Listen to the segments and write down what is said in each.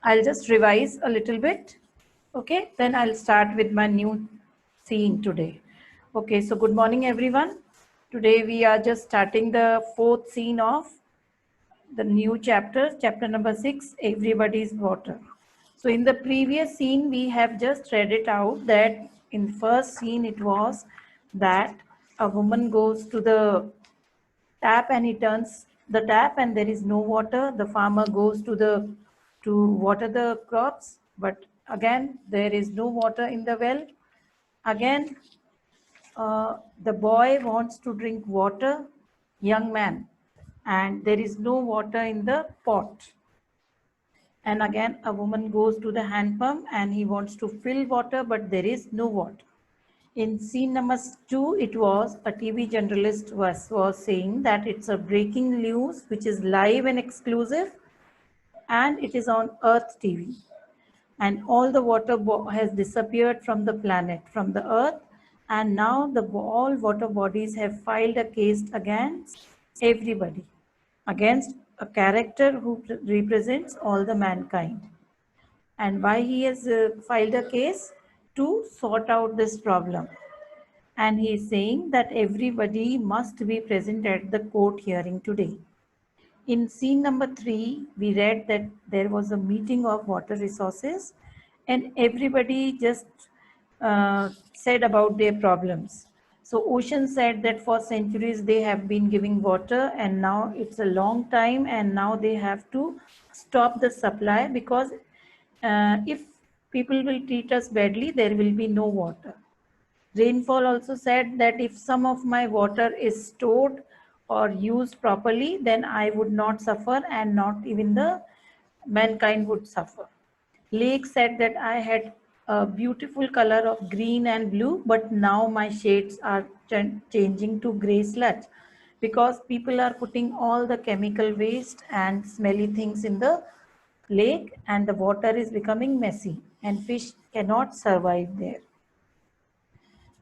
I'll just revise a little bit. Okay, then I'll start with my new scene today. Okay, so good morning, everyone. Today we are just starting the fourth scene of the new chapter, chapter number 6, Everybody's Water. So in the previous scene, we have just read it out that in the first scene, it was that a woman goes to the tap and he turns the tap and there is no water. The farmer goes to water the crops, but again, there is no water in the well. Again, the boy wants to drink water, young man, and there is no water in the pot. And again, a woman goes to the hand pump and he wants to fill water, but there is no water. In scene number 2, it was a TV journalist was saying that it's a breaking news which is live and exclusive, and it is on Earth TV. And all the water has disappeared from the planet, from the Earth, and now all water bodies have filed a case against everybody, against a character who represents all the mankind. And why he has filed a case? To sort out this problem. And he is saying that everybody must be present at the court hearing today. In scene number 3, we read that there was a meeting of water resources and everybody just said about their problems. So Ocean said that for centuries they have been giving water and now it's a long time and now they have to stop the supply because if people will treat us badly, there will be no water. Rainfall also said that if some of my water is stored or used properly, then I would not suffer and not even the mankind would suffer. Lake said that I had a beautiful color of green and blue, but now my shades are changing to gray sludge because people are putting all the chemical waste and smelly things in the lake and the water is becoming messy and fish cannot survive there.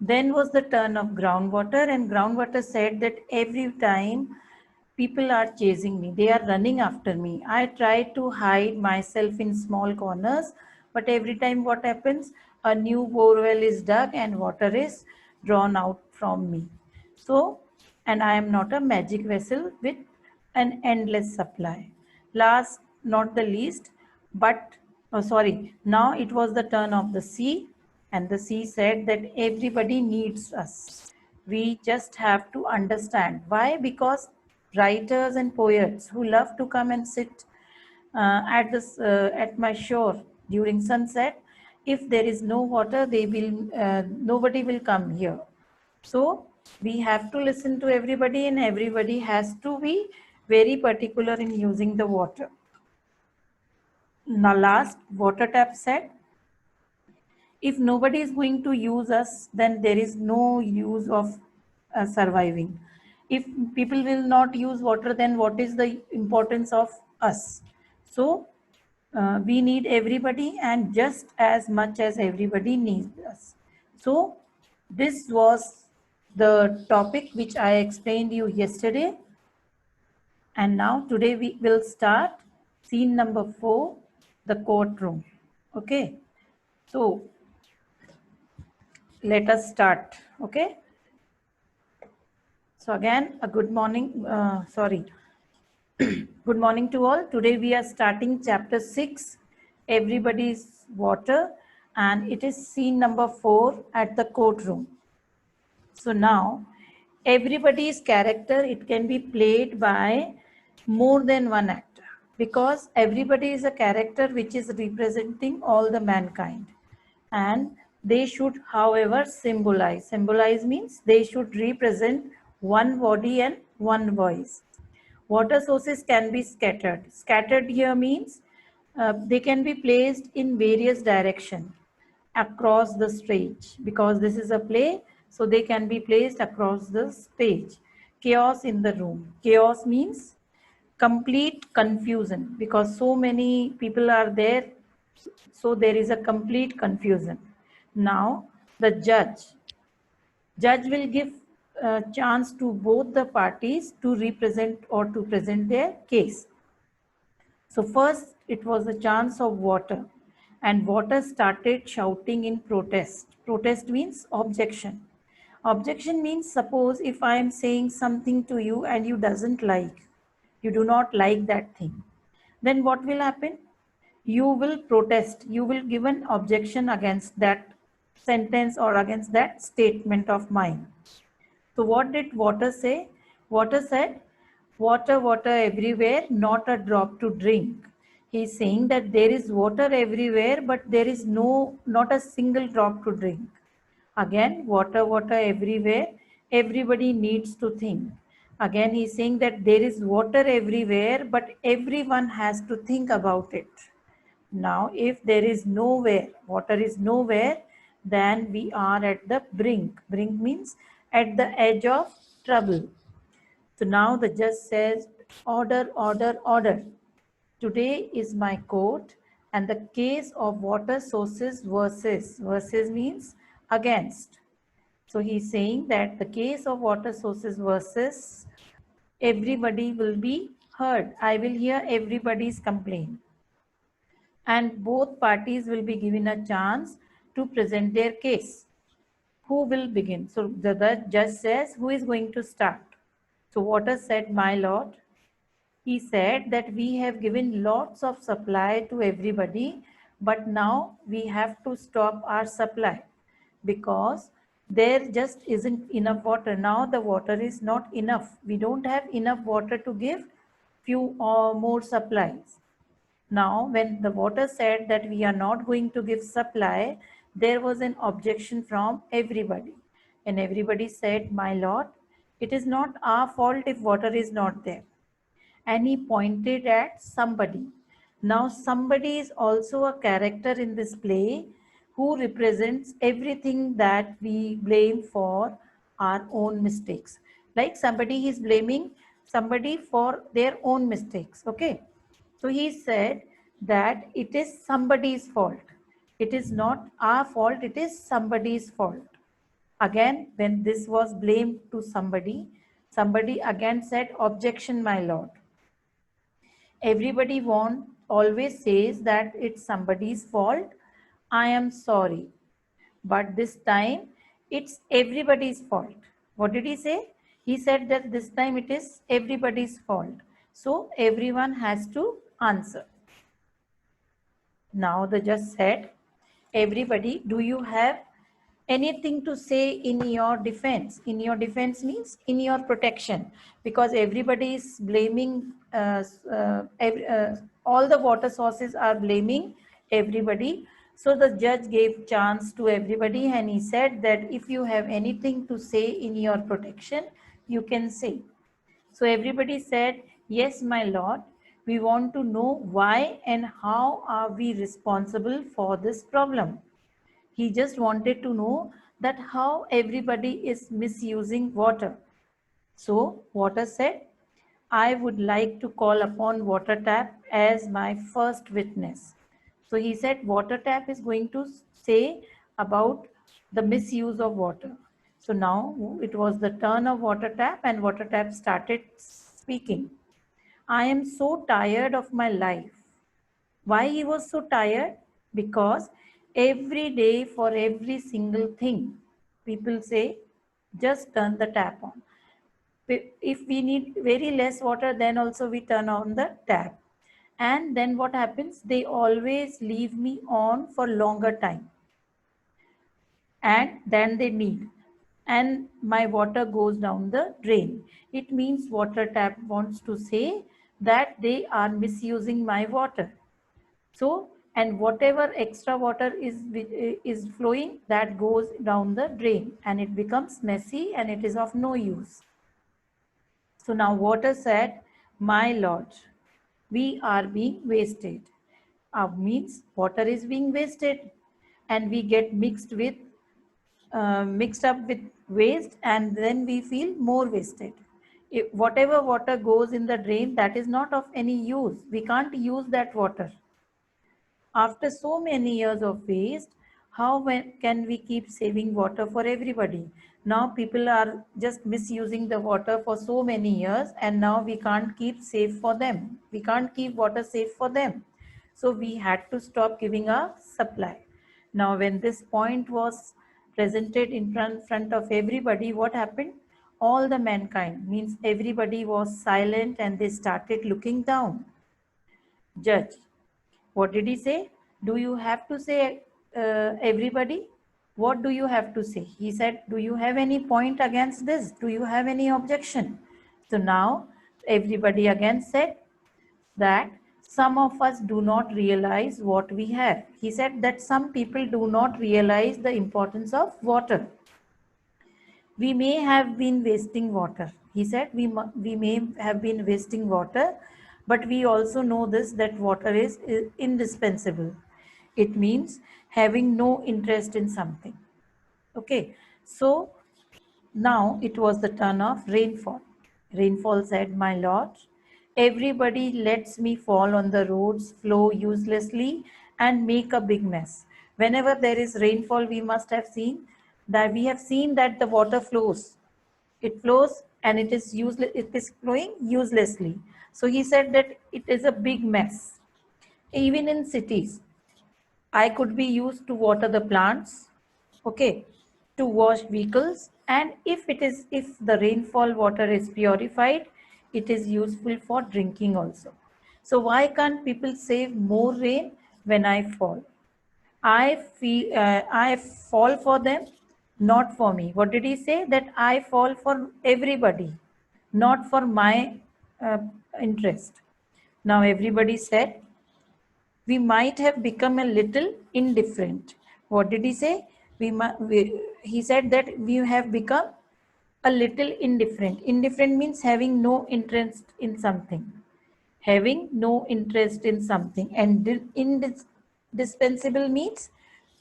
Then was the turn of groundwater, and groundwater said that every time people are chasing me, they are running after me. I try to hide myself in small corners, but every time what happens? A new borewell is dug and water is drawn out from me. So, and I am not a magic vessel with an endless supply. Last, not the least, but now it was the turn of the sea, and the sea said that everybody needs us. We just have to understand why, because writers and poets who love to come and sit at my shore during sunset, if there is no water, nobody will come here. So we have to listen to everybody, and everybody has to be very particular in using the water. Now, last, water tap said, if nobody is going to use us, then there is no use of surviving. If people will not use water, then what is the importance of us? So we need everybody, and just as much as everybody needs us. So this was the topic which I explained you yesterday. And now today we will start scene number 4, the courtroom. Okay. So let us start. Okay. So again, a good morning. Good morning to all. Today we are starting chapter 6, Everybody's Water, and it is scene number 4 at the courtroom. So now, everybody's character, it can be played by more than one actor because everybody is a character which is representing all the mankind, and they should, however, symbolize. Symbolize means they should represent one body and one voice. Water sources can be scattered. Scattered here means they can be placed in various directions across the stage. Because this is a play, so they can be placed across the stage. Chaos in the room. Chaos means complete confusion because so many people are there, so there is a complete confusion. Now the judge will give a chance to both the parties to represent or to present their case. So first it was a chance of water, and water started shouting in protest. Protest means objection. Objection means, suppose if I am saying something to you and you doesn't like, you do not like that thing, then what will happen? You will protest, you will give an objection against that sentence or against that statement of mine. So what did water say? Water said, water, water everywhere, not a drop to drink. He is saying that there is water everywhere, but there is not a single drop to drink. Again, water, water everywhere, everybody needs to think. Again, he is saying that there is water everywhere, but everyone has to think about it. Now, if there is nowhere, water is nowhere, then we are at the brink. Brink means at the edge of trouble. So now the judge says, order, order, order. Today is my court and the case of water sources versus means against. So he's saying that the case of water sources versus everybody will be heard. I will hear everybody's complaint, and both parties will be given a chance to present their case. Who will begin? So the judge says, who is going to start? So Water said, my lord. He said that we have given lots of supply to everybody, but now we have to stop our supply because there just isn't enough water. Now the water is not enough. We don't have enough water to give few or more supplies. Now, when the water said that we are not going to give supply, there was an objection from everybody. And everybody said, my lord, it is not our fault if water is not there. And he pointed at somebody. Now, somebody is also a character in this play who represents everything that we blame for our own mistakes. Like somebody is blaming somebody for their own mistakes. Okay. So he said that it is somebody's fault. It is not our fault, it is somebody's fault. Again, when this was blamed to somebody, somebody again said, objection, my lord. Everybody always says that it's somebody's fault. I am sorry. But this time, it's everybody's fault. What did he say? He said that this time it is everybody's fault. So everyone has to answer. Now the judge said, everybody, do you have anything to say in your defense? In your defense means in your protection, because everybody is blaming, all the water sources are blaming everybody. So the judge gave chance to everybody and he said that if you have anything to say in your protection, you can say. So everybody said, yes, my lord, we want to know why and how are we responsible for this problem. He just wanted to know that how everybody is misusing water. So Water said, I would like to call upon Water Tap as my first witness. So he said Water Tap is going to say about the misuse of water. So now it was the turn of Water Tap and Water Tap started speaking. I am so tired of my life. Why he was so tired? Because every day for every single thing, people say, just turn the tap on. If we need very less water, then also we turn on the tap. And then what happens? They always leave me on for longer time. And then they need. And my water goes down the drain. It means Water Tap wants to say that they are misusing my water. So, and whatever extra water is flowing, that goes down the drain and it becomes messy and it is of no use. So now Water said, my lord, we are being wasted. Means water is being wasted and we get mixed up with waste, and then we feel more wasted. If whatever water goes in the drain, that is not of any use. We can't use that water. After so many years of waste, how can we keep saving water for everybody? Now people are just misusing the water for so many years and now we can't keep safe for them. We can't keep water safe for them. So we had to stop giving a supply. Now, when this point was presented in front of everybody, what happened? All the mankind, means everybody was silent and they started looking down. Judge, what did he say? Do you have to say everybody? What do you have to say? He said, do you have any point against this? Do you have any objection? So now everybody again said that some of us do not realize what we have. He said that some people do not realize the importance of water. We may have been wasting water. He said we may have been wasting water, but we also know this, that water is indispensable. It means having no interest in something. Okay, so now it was the turn of Rainfall. Rainfall said, my lord, everybody lets me fall on the roads, flow uselessly, and make a big mess. Whenever there is rainfall, we must have seen that the water flows. It flows and it is useless, it is flowing uselessly. So he said that it is a big mess. Even in cities, I could be used to water the plants, okay, to wash vehicles, and if the rainfall water is purified, it is useful for drinking also. So why can't people save more rain when I fall? I fall for them, not for me. What did he say? That I fall for everybody, not for my uh, interest. Now everybody said we might have become a little indifferent. What did he say? He said that we have become a little indifferent. Indifferent means having no interest in something. Having no interest in something. And indispensable means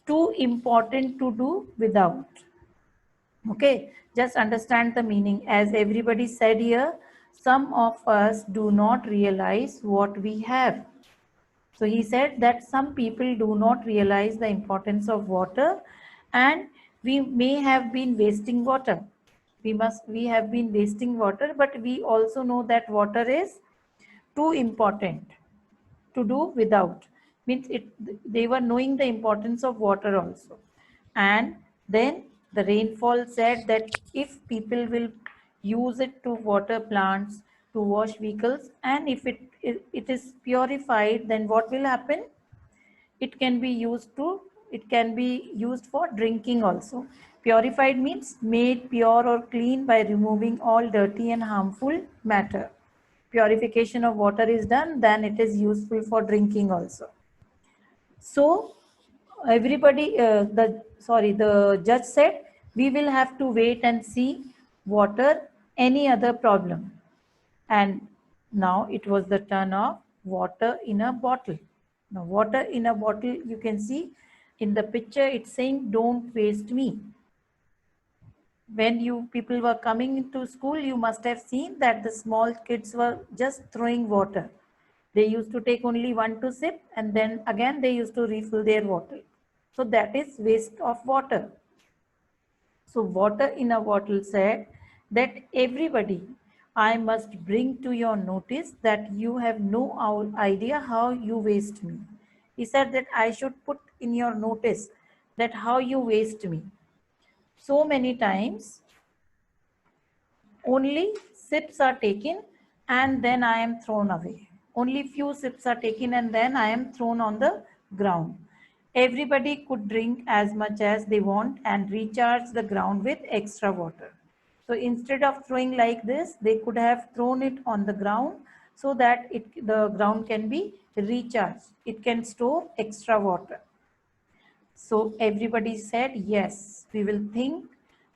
too important to do without. Okay, just understand the meaning. As everybody said here, some of us do not realize what we have. So he said that some people do not realize the importance of water, and we may have been wasting water. We have been wasting water, but we also know that water is too important to do without. Means they were knowing the importance of water also. And then the rainfall said that if people will use it to water plants, to wash vehicles, and if it is purified, then what will happen? It can be used for drinking also. Purified means made pure or clean by removing all dirty and harmful matter. Purification of water is done, then it is useful for drinking also. So everybody, the judge said, we will have to wait and see water, any other problem. And now it was the turn of water in a bottle. Now water in a bottle, you can see in the picture, it's saying, don't waste me. When you people were coming into school, you must have seen that the small kids were just throwing water. They used to take only 1-2 sip and then again they used to refill their water. So that is waste of water. So water in a bottle said that everybody, I must bring to your notice that you have no idea how you waste me. He said that I should put in your notice that how you waste me. So many times only sips are taken and then I am thrown away. Only few sips are taken and then I am thrown on the ground. Everybody could drink as much as they want and recharge the ground with extra water. So instead of throwing like this, they could have thrown it on the ground so that the ground can be recharged. It can store extra water. So everybody said, yes, we will think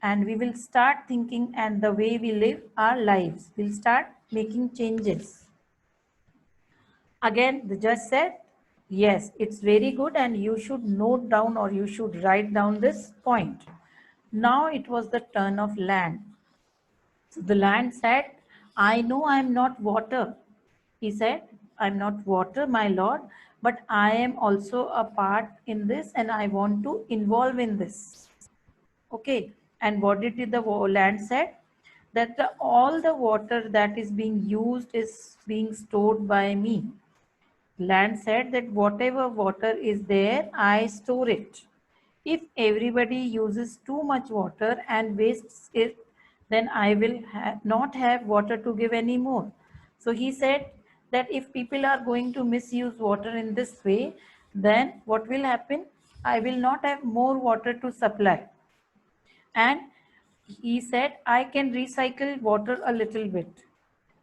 and we will start thinking, and the way we live our lives, we'll start making changes. Again, the judge said, yes, it's very good and you should note down or you should write down this point. Now it was the turn of land. So the land said, I know I'm not water. He said, I'm not water, my lord, but I am also a part in this and I want to involve in this. Okay. And what did the land said? That all the water that is being used is being stored by me. Land said that whatever water is there, I store it. If everybody uses too much water and wastes it, then I will not have water to give anymore. So he said that if people are going to misuse water in this way, then what will happen? I will not have more water to supply. And he said, I can recycle water a little bit.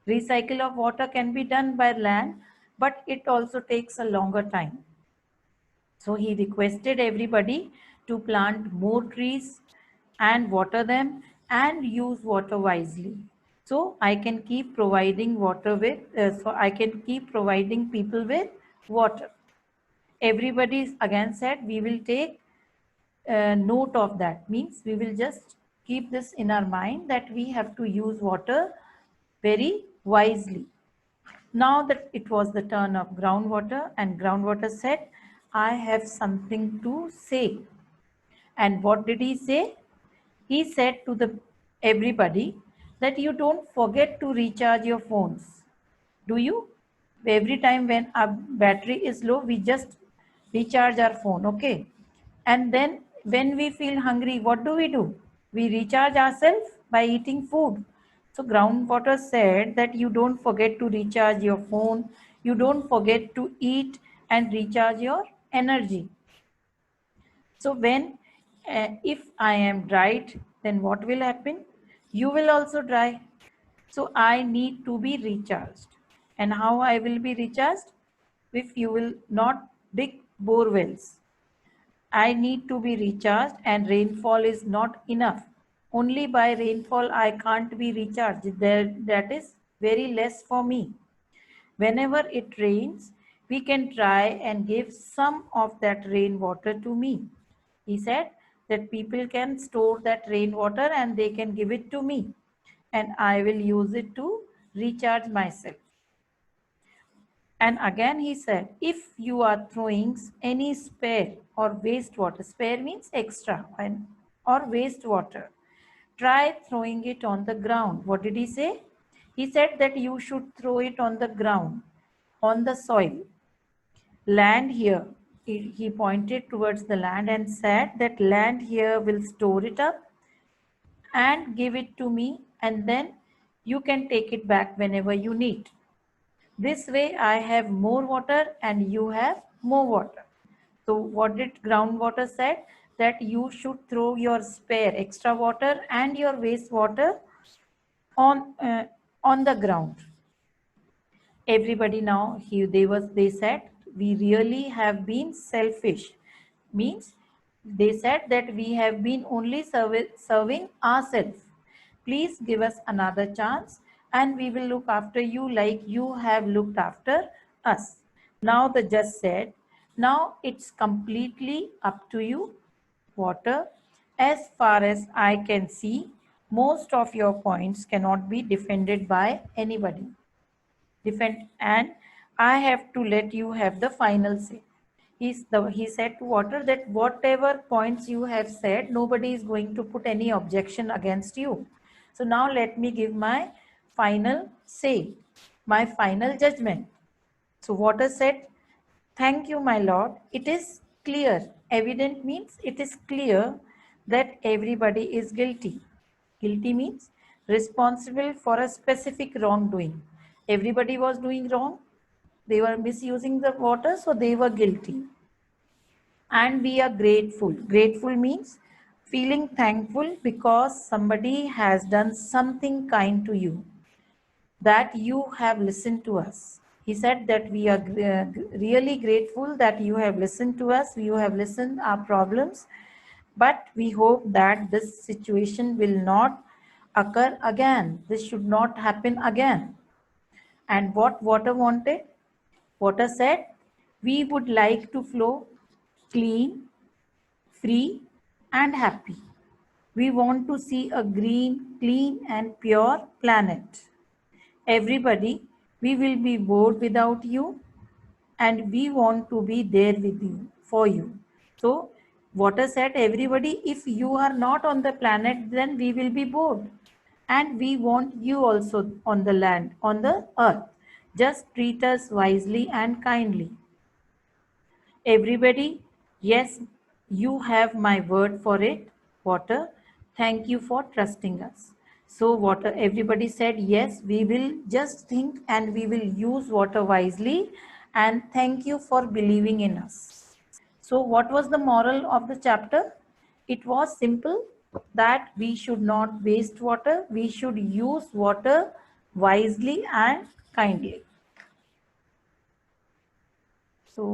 Recycle of water can be done by land, but it also takes a longer time. So he requested everybody to plant more trees and water them and use water wisely. So I can keep providing water with, I can keep providing people with water. Everybody again said, we will take note of that. Means we will just keep this in our mind that we have to use water very wisely. Now that it was the turn of groundwater, and groundwater said, I have something to say. And what did he say? He said to the everybody that you don't forget to recharge your phones. Do you? Every time when our battery is low, we just recharge our phone, okay? And then when we feel hungry, what do? We recharge ourselves by eating food. So groundwater said that you don't forget to recharge your phone, you don't forget to eat and recharge your energy. So when if I am dried, then what will happen? You will also dry. So I need to be recharged. And how I will be recharged? If you will not dig bore wells. I need to be recharged and rainfall is not enough. Only by rainfall I can't be recharged. That is very less for me. Whenever it rains, we can try and give some of that rainwater to me. He said that people can store that rainwater and they can give it to me, and I will use it to recharge myself. And again he said, if you are throwing any spare or wastewater, spare means extra, or wastewater, try throwing it on the ground. What did he say? He said that you should throw it on the ground, on the soil. Land here, he pointed towards the land and said that land here will store it up and give it to me, and then you can take it back whenever you need. This way I have more water and you have more water. So what did groundwater said? That you should throw your spare extra water and your wastewater on the ground. Everybody now they said we really have been selfish. Means they said that we have been only serving ourselves. Please give us another chance and we will look after you like you have looked after us. Now the judge said, now it's completely up to you, water. As far as I can see, most of your points cannot be defended by anybody. And I have to let you have the final say. He said to water that whatever points you have said, nobody is going to put any objection against you. So now let me give my final say, my final judgment. So water said, thank you, my lord. It is clear. Evident means it is clear that everybody is guilty. Guilty means responsible for a specific wrongdoing. Everybody was doing wrong. They were misusing the water, so they were guilty. And we are grateful. Grateful means feeling thankful because somebody has done something kind to you, that you have listened to us. He said that we are really grateful that you have listened to us, you have listened our problems, but we hope that this situation will not occur again. This should not happen again. And what water wanted? Water said, we would like to flow clean, free, and happy. We want to see a green, clean, and pure planet. Everybody, we will be bored without you, and we want to be there with you, for you. So, water said, everybody, if you are not on the planet, then we will be bored. And we want you also on the land, on the earth. Just treat us wisely and kindly. Everybody, yes, you have my word for it. Water, thank you for trusting us. So water, everybody said, yes, we will just think and we will use water wisely, and thank you for believing in us. So what was the moral of the chapter? It was simple, that we should not waste water. We should use water wisely and kindly.